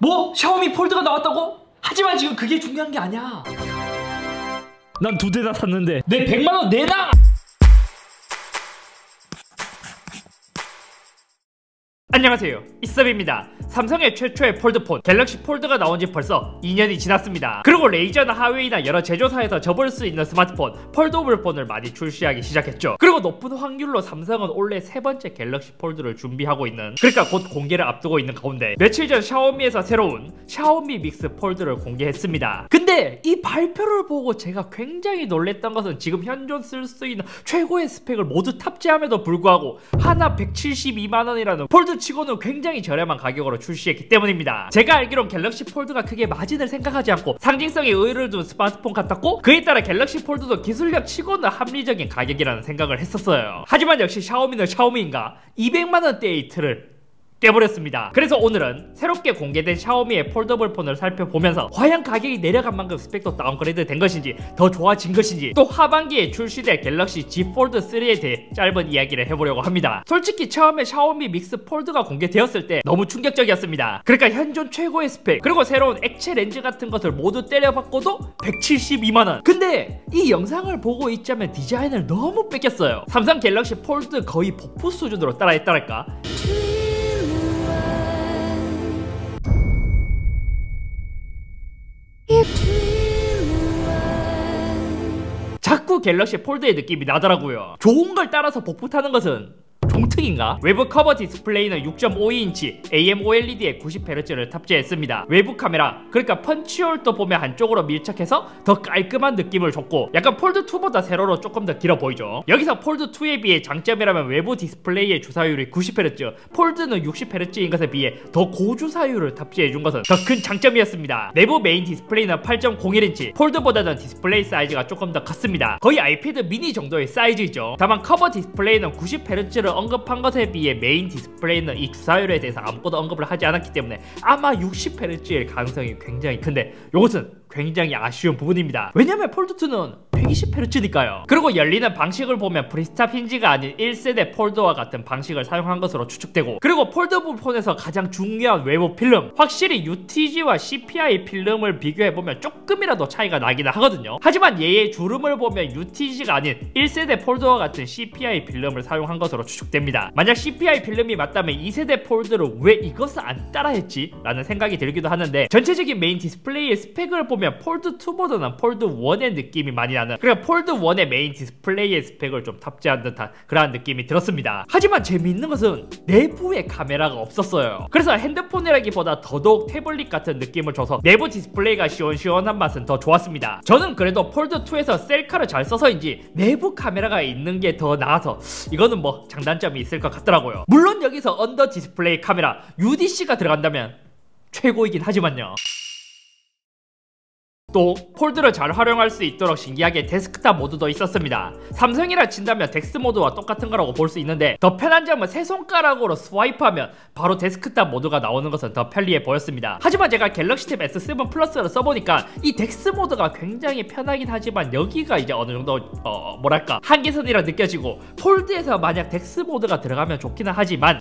뭐? 샤오미 폴드가 나왔다고? 하지만 지금 그게 중요한 게 아니야. 난 2대 다 샀는데 내 100만원 내놔! 안녕하세요, 이섭입니다. 삼성의 최초의 폴드폰 갤럭시 폴드가 나온 지 벌써 2년이 지났습니다. 그리고 레이저나 하웨이나 여러 제조사에서 접을 수 있는 스마트폰 폴더블 폰을 많이 출시하기 시작했죠. 그리고 높은 확률로 삼성은 올해 3번째 갤럭시 폴드를 준비하고 있는, 그러니까 곧 공개를 앞두고 있는 가운데 며칠 전 샤오미에서 새로운 샤오미 믹스 폴드를 공개했습니다. 근데 이 발표를 보고 제가 굉장히 놀랬던 것은 지금 현존 쓸 수 있는 최고의 스펙을 모두 탑재함에도 불구하고 하나 172만원이라는 폴드 치고는 굉장히 저렴한 가격으로 출시했기 때문입니다. 제가 알기론 갤럭시 폴드가 크게 마진을 생각하지 않고 상징성에 의의를 둔 스마트폰 같았고, 그에 따라 갤럭시 폴드도 기술력 치고는 합리적인 가격이라는 생각을 했었어요. 하지만 역시 샤오미는 샤오미인가 200만원대의 틀을 깨버렸습니다. 그래서 오늘은 새롭게 공개된 샤오미의 폴더블 폰을 살펴보면서 과연 가격이 내려간 만큼 스펙도 다운그레이드 된 것인지, 더 좋아진 것인지, 또 하반기에 출시될 갤럭시 Z 폴드 3에 대해 짧은 이야기를 해보려고 합니다. 솔직히 처음에 샤오미 믹스 폴드가 공개되었을 때 너무 충격적이었습니다. 그러니까 현존 최고의 스펙, 그리고 새로운 액체 렌즈 같은 것을 모두 때려봤고도 172만원. 근데 이 영상을 보고 있자면 디자인을 너무 뺏겼어요. 삼성 갤럭시 폴드 거의 복부 수준으로 따라했달까? 자꾸 갤럭시 폴드의 느낌이 나더라고요. 좋은 걸 따라서 복붙 타는 것은 종특인가? 외부 커버 디스플레이는 6.52인치 AMOLED에 90Hz를 탑재했습니다. 외부 카메라, 그러니까 펀치홀도 보면 한쪽으로 밀착해서 더 깔끔한 느낌을 줬고, 약간 폴드2보다 세로로 조금 더 길어 보이죠. 여기서 폴드2에 비해 장점이라면 외부 디스플레이의 주사율이 90Hz, 폴드는 60Hz인 것에 비해 더 고주사율을 탑재해준 것은 더 큰 장점이었습니다. 내부 메인 디스플레이는 8.01인치, 폴드보다는 디스플레이 사이즈가 조금 더 컸습니다. 거의 아이패드 미니 정도의 사이즈이죠. 다만 커버 디스플레이는 90Hz를 언급한 것에 비해 메인 디스플레이는 이 주사율에 대해서 아무것도 언급을 하지 않았기 때문에 아마 60Hz일 가능성이 굉장히 큰데, 이것은 굉장히 아쉬운 부분입니다. 왜냐면 폴드2는 120Hz니까요. 그리고 열리는 방식을 보면 프리스탑 힌지가 아닌 1세대 폴드와 같은 방식을 사용한 것으로 추측되고, 그리고 폴더블 폰에서 가장 중요한 외부 필름, 확실히 UTG와 CPI 필름을 비교해보면 조금이라도 차이가 나긴 하거든요. 하지만 얘의 주름을 보면 UTG가 아닌 1세대 폴드와 같은 CPI 필름을 사용한 것으로 추측됩니다. 만약 CPI 필름이 맞다면 2세대 폴드를 왜 이것을 안 따라했지? 라는 생각이 들기도 하는데, 전체적인 메인 디스플레이의 스펙을 보면 폴드2보다는 폴드1의 느낌이 많이 나는, 그러니까 폴드1의 메인 디스플레이의 스펙을 좀 탑재한 듯한 그러한 느낌이 들었습니다. 하지만 재미있는 것은 내부에 카메라가 없었어요. 그래서 핸드폰이라기보다 더더욱 태블릿 같은 느낌을 줘서 내부 디스플레이가 시원시원한 맛은 더 좋았습니다. 저는 그래도 폴드2에서 셀카를 잘 써서인지 내부 카메라가 있는 게 더 나아서 이거는 뭐 장단점이 있을 것 같더라고요. 물론 여기서 언더 디스플레이 카메라 UDC가 들어간다면 최고이긴 하지만요. 또 폴드를 잘 활용할 수 있도록 신기하게 데스크탑 모드도 있었습니다. 삼성이라 친다면 덱스 모드와 똑같은 거라고 볼 수 있는데, 더 편한 점은 세 손가락으로 스와이프하면 바로 데스크탑 모드가 나오는 것은 더 편리해 보였습니다. 하지만 제가 갤럭시 탭 S7 플러스를 써보니까 이 덱스 모드가 굉장히 편하긴 하지만 여기가 이제 어느 정도 뭐랄까 한계선이라 느껴지고, 폴드에서 만약 덱스 모드가 들어가면 좋기는 하지만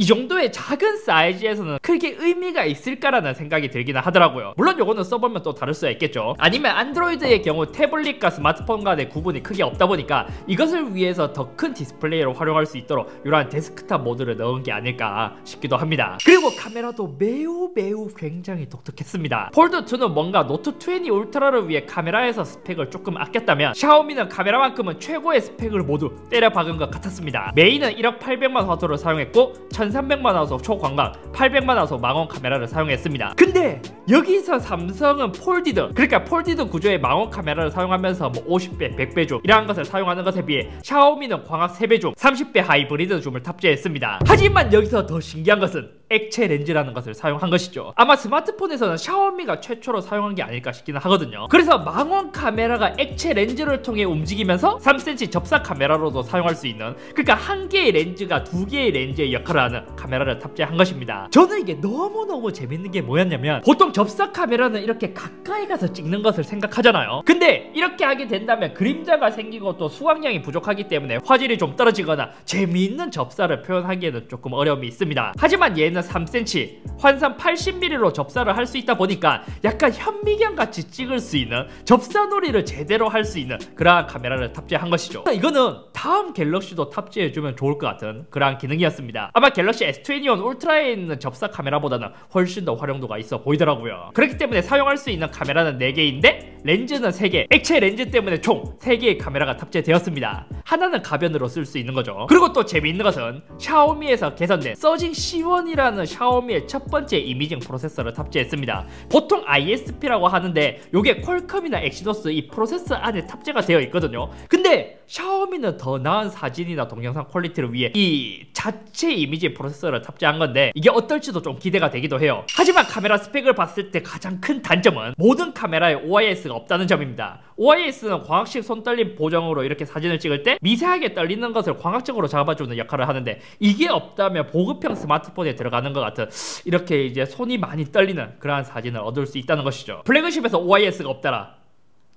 이 정도의 작은 사이즈에서는 크게 의미가 있을까라는 생각이 들기는 하더라고요. 물론 요거는 써보면 또 다를 수가 있겠죠. 아니면 안드로이드의 경우 태블릿과 스마트폰 간의 구분이 크게 없다 보니까 이것을 위해서 더 큰 디스플레이로 활용할 수 있도록 이러한 데스크탑 모드를 넣은 게 아닐까 싶기도 합니다. 그리고 카메라도 매우 굉장히 독특했습니다. 폴드2는 뭔가 노트20 울트라를 위해 카메라에서 스펙을 조금 아꼈다면, 샤오미는 카메라만큼은 최고의 스펙을 모두 때려 박은 것 같았습니다. 메인은 1억 800만 화소를 사용했고 1300만 화소 초광각, 800만 화소 망원 카메라를 사용했습니다. 근데 여기서 삼성은 폴디드, 그러니까 폴디드 구조의 망원 카메라를 사용하면서 뭐 50배, 100배 줌 이러한 것을 사용하는 것에 비해 샤오미는 광학 3배 줌, 30배 하이브리드 줌을 탑재했습니다. 하지만 여기서 더 신기한 것은 액체 렌즈라는 것을 사용한 것이죠. 아마 스마트폰에서는 샤오미가 최초로 사용한 게 아닐까 싶기는 하거든요. 그래서 망원 카메라가 액체 렌즈를 통해 움직이면서 3cm 접사 카메라로도 사용할 수 있는, 그러니까 한 개의 렌즈가 두 개의 렌즈의 역할을 하는 카메라를 탑재한 것입니다. 저는 이게 너무너무 재밌는 게 뭐였냐면, 보통 접사 카메라는 이렇게 가까이 가서 찍는 것을 생각하잖아요. 근데 이렇게 하게 된다면 그림자가 생기고 또 수광량이 부족하기 때문에 화질이 좀 떨어지거나 재미있는 접사를 표현하기에는 조금 어려움이 있습니다. 하지만 얘는 길이는 3cm, 환산 80mm로 접사를 할 수 있다 보니까 약간 현미경 같이 찍을 수 있는 접사놀이를 제대로 할 수 있는 그러한 카메라를 탑재한 것이죠. 이거는 다음 갤럭시도 탑재해주면 좋을 것 같은 그러한 기능이었습니다. 아마 갤럭시 S21 울트라에 있는 접사 카메라보다는 훨씬 더 활용도가 있어 보이더라고요. 그렇기 때문에 사용할 수 있는 카메라는 4개인데 렌즈는 3개, 액체 렌즈 때문에 총 3개의 카메라가 탑재되었습니다. 하나는 가변으로 쓸 수 있는 거죠. 그리고 또 재미있는 것은 샤오미에서 개선된 서징 C1이라는 샤오미의 첫 번째 이미징 프로세서를 탑재했습니다. 보통 ISP라고 하는데 이게 퀄컴이나 엑시노스 이 프로세서 안에 탑재가 되어 있거든요. 근데 샤오미는 더 나은 사진이나 동영상 퀄리티를 위해 이 자체 이미지 프로세서를 탑재한 건데 이게 어떨지도 좀 기대가 되기도 해요. 하지만 카메라 스펙을 봤을 때 가장 큰 단점은 모든 카메라에 OIS가 없다는 점입니다. OIS는 광학식 손떨림 보정으로 이렇게 사진을 찍을 때 미세하게 떨리는 것을 광학적으로 잡아주는 역할을 하는데 이게 없다면 보급형 스마트폰에 들어가는 것 같은 이렇게 이제 손이 많이 떨리는 그러한 사진을 얻을 수 있다는 것이죠. 플래그십에서 OIS가 없다라.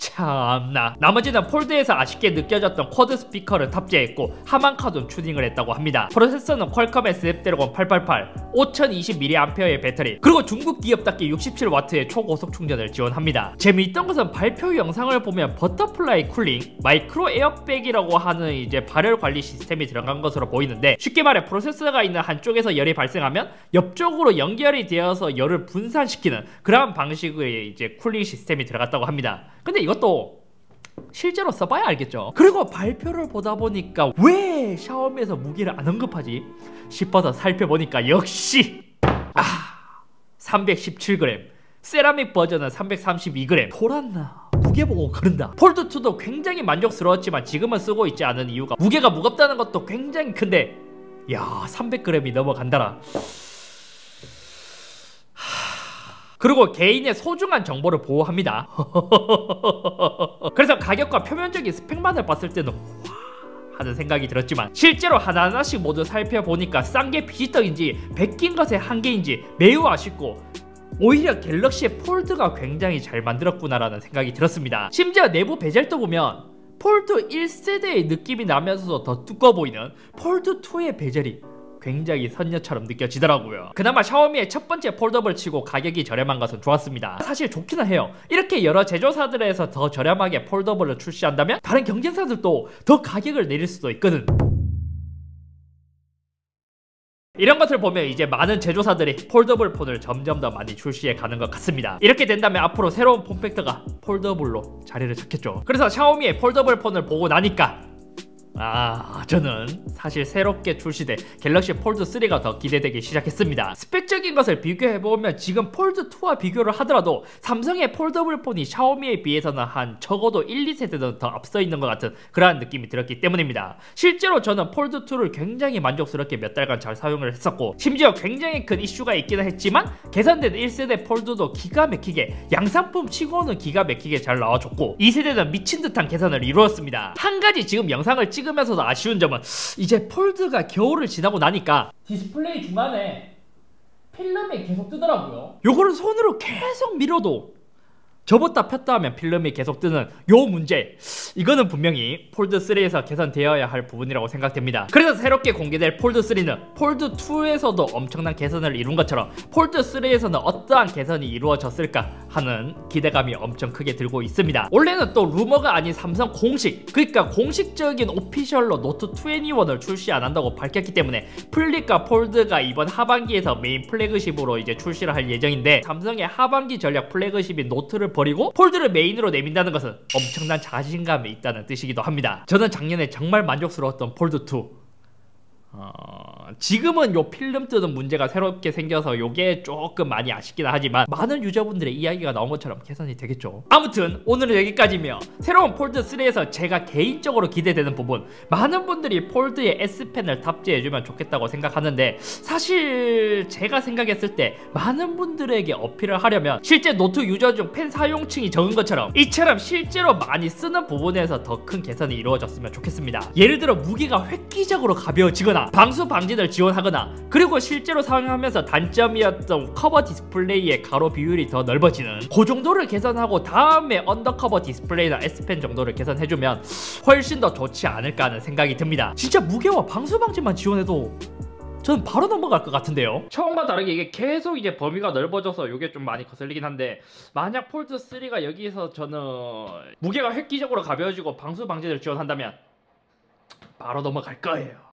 참나. 나머지는 폴드에서 아쉽게 느껴졌던 쿼드 스피커를 탑재했고 하만카돈 튜닝을 했다고 합니다. 프로세서는 퀄컴의 스냅드래곤 888, 5020mAh의 배터리, 그리고 중국 기업답게 67W의 초고속 충전을 지원합니다. 재미있던 것은 발표 영상을 보면 버터플라이 쿨링, 마이크로 에어백이라고 하는 이제 발열 관리 시스템이 들어간 것으로 보이는데 쉽게 말해 프로세서가 있는 한쪽에서 열이 발생하면 옆쪽으로 연결이 되어서 열을 분산시키는 그러한 방식의 이제 쿨링 시스템이 들어갔다고 합니다. 근데 이것도 실제로 써봐야 알겠죠. 그리고 발표를 보다 보니까 왜 샤오미에서 무게를 안 언급하지 싶어서 살펴보니까 역시 317g, 세라믹 버전은 332g. 돌았나? 무게 보고 그런다. 폴드2도 굉장히 만족스러웠지만 지금은 쓰고 있지 않은 이유가 무게가 무겁다는 것도 굉장히 큰데 야 300g이 넘어간다라. 그리고 개인의 소중한 정보를 보호합니다. 그래서 가격과 표면적인 스펙만을 봤을 때는 하는 생각이 들었지만 실제로 하나하나씩 모두 살펴보니까 싼 게 비지떡인지 베낀 것의 한계인지 매우 아쉽고 오히려 갤럭시의 폴드가 굉장히 잘 만들었구나라는 생각이 들었습니다. 심지어 내부 베젤도 보면 폴드 1세대의 느낌이 나면서도 더 두꺼워 보이는 폴드2의 베젤이 굉장히 선녀처럼 느껴지더라고요. 그나마 샤오미의 첫 번째 폴더블 치고 가격이 저렴한 것은 좋았습니다. 사실 좋기는 해요. 이렇게 여러 제조사들에서 더 저렴하게 폴더블을 출시한다면 다른 경쟁사들도 더 가격을 내릴 수도 있거든. 이런 것을 보면 이제 많은 제조사들이 폴더블 폰을 점점 더 많이 출시해 가는 것 같습니다. 이렇게 된다면 앞으로 새로운 폼팩터가 폴더블로 자리를 잡겠죠. 그래서 샤오미의 폴더블 폰을 보고 나니까 저는 사실 새롭게 출시된 갤럭시 폴드 3가 더 기대되기 시작했습니다. 스펙적인 것을 비교해보면 지금 폴드 2와 비교를 하더라도 삼성의 폴더블 폰이 샤오미에 비해서는 한 적어도 1, 2세대는 더 앞서 있는 것 같은 그러한 느낌이 들었기 때문입니다. 실제로 저는 폴드 2를 굉장히 만족스럽게 몇 달간 잘 사용을 했었고 심지어 굉장히 큰 이슈가 있기는 했지만 개선된 1세대 폴드도 기가 막히게 양산품 치고는 기가 막히게 잘 나와줬고 2세대는 미친 듯한 개선을 이루었습니다. 한 가지 지금 영상을 찍으면서도 아쉬운 점은 이제 폴드가 겨울을 지나고 나니까 디스플레이 중간에 필름이 계속 뜨더라고요. 요거를 손으로 계속 밀어도 접었다 폈다 하면 필름이 계속 뜨는 요 문제, 이거는 분명히 폴드3에서 개선되어야 할 부분이라고 생각됩니다. 그래서 새롭게 공개될 폴드3는 폴드2에서도 엄청난 개선을 이룬 것처럼 폴드3에서는 어떠한 개선이 이루어졌을까 하는 기대감이 엄청 크게 들고 있습니다. 원래는 또 루머가 아닌 삼성 공식, 그러니까 공식적인 오피셜로 노트 21을 출시 안 한다고 밝혔기 때문에 플립과 폴드가 이번 하반기에서 메인 플래그십으로 이제 출시를 할 예정인데 삼성의 하반기 전략 플래그십인 노트를 버리고 폴드를 메인으로 내민다는 것은 엄청난 자신감이 있다는 뜻이기도 합니다. 저는 작년에 정말 만족스러웠던 폴드2, 지금은 요 필름 뜨는 문제가 새롭게 생겨서 요게 조금 많이 아쉽긴 하지만 많은 유저분들의 이야기가 나온 것처럼 개선이 되겠죠. 아무튼 오늘은 여기까지며 새로운 폴드3에서 제가 개인적으로 기대되는 부분, 많은 분들이 폴드에 S펜을 탑재해주면 좋겠다고 생각하는데 사실 제가 생각했을 때 많은 분들에게 어필을 하려면 실제 노트 유저 중 펜 사용층이 적은 것처럼 이처럼 실제로 많이 쓰는 부분에서 더 큰 개선이 이루어졌으면 좋겠습니다. 예를 들어 무게가 획기적으로 가벼워지거나 방수 방진을 지원하거나 그리고 실제로 사용하면서 단점이었던 커버 디스플레이의 가로 비율이 더 넓어지는 그 정도를 개선하고 다음에 언더커버 디스플레이나 S펜 정도를 개선해주면 훨씬 더 좋지 않을까 하는 생각이 듭니다. 진짜 무게와 방수 방진만 지원해도 전 바로 넘어갈 것 같은데요. 처음과 다르게 이게 계속 이제 범위가 넓어져서 이게 좀 많이 거슬리긴 한데, 만약 폴드 3가 여기서 저는 무게가 획기적으로 가벼워지고 방수 방지를 지원한다면 바로 넘어갈 거예요.